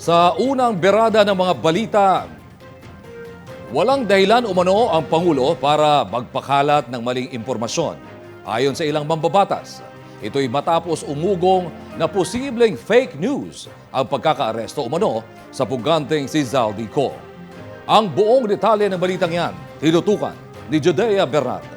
Sa unang berada ng mga balita, walang dahilan umano ang Pangulo para magpakalat ng maling impormasyon. Ayon sa ilang mambabatas, ito'y matapos umugong na posibleng fake news ang pagkakaaresto umano sa puganteng si Zaldico. Ang buong detalye ng balitang yan, tinutukan ni Judea Bernardo.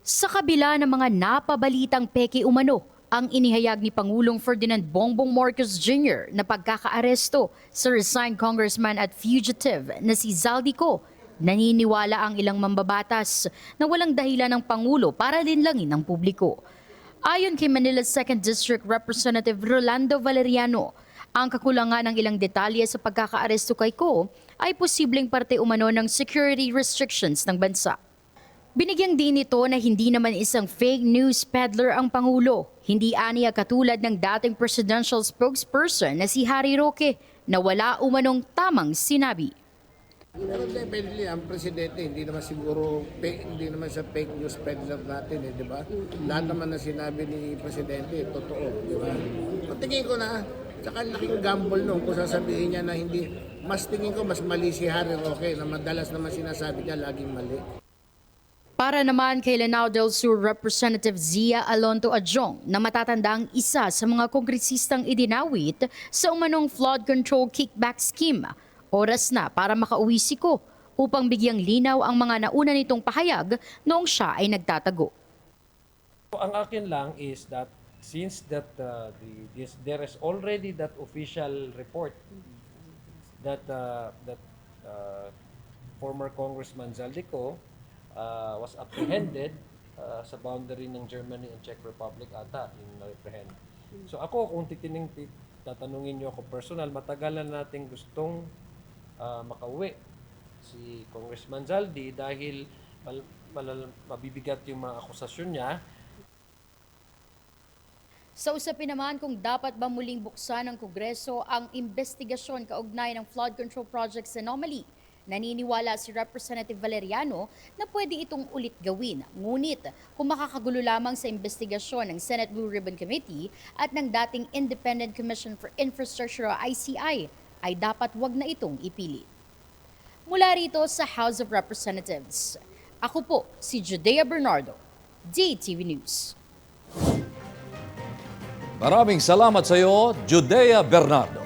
Sa kabila ng mga napabalitang peke umano, ang inihayag ni Pangulong Ferdinand Bongbong Marcos Jr. na pagkakaaresto sa resigned congressman at fugitive na si Zaldico, naniniwala ang ilang mambabatas na walang dahilan ng Pangulo para linlangin ng publiko. Ayon kay Manila 2nd District Representative Rolando Valeriano, ang kakulangan ng ilang detalye sa pagkakaaresto kay Ko ay posibleng parte umano ng security restrictions ng bansa. Binigyang din ito na hindi naman isang fake news peddler ang Pangulo. Hindi aniya katulad ng dating presidential spokesperson na si Harry Roque na wala umanong tamang sinabi. Pero definitely, ang presidente, hindi naman siguro, hindi naman sa fake news peddler natin, di ba? Lahat naman na sinabi ni presidente, totoo, di ba? Tingin ko na, tsaka laking gamble nung kung sasabihin niya na hindi, mas tingin ko, mas mali si Harry Roque, na madalas naman sinasabi niya, laging mali. Para naman kay Lanao del Sur Representative Zia Alonto Adjong na matatanda ang isa sa mga kongresistang idinawit sa umanong flood control kickback scheme. Oras na para makauwi si Ko upang bigyang linaw ang mga nauna nitong pahayag noong siya ay nagtatago. Ang akin lang is that since that there is already that official report that former Congressman Zaldico was apprehended sa boundary ng Germany and Czech Republic ata yung na-apprehend. So ako kung tatanungin niyo ako personal, matagal na nating gustong makauwi si Congressman Zaldi dahil mabibigat yung mga akusasyon niya. Sa usapin naman kung dapat ba muling buksan ng Kongreso ang investigasyon kaugnay ng flood control projects anomaly, naniniwala si Representative Valeriano na pwede itong ulit gawin. Ngunit kung makakagulo lamang sa investigasyon ng Senate Blue Ribbon Committee at ng dating Independent Commission for Infrastructure o ICI, ay dapat wag na itong ipili. Mula rito sa House of Representatives, ako po si Judea Bernardo, DTV News. Maraming salamat sa iyo, Judea Bernardo.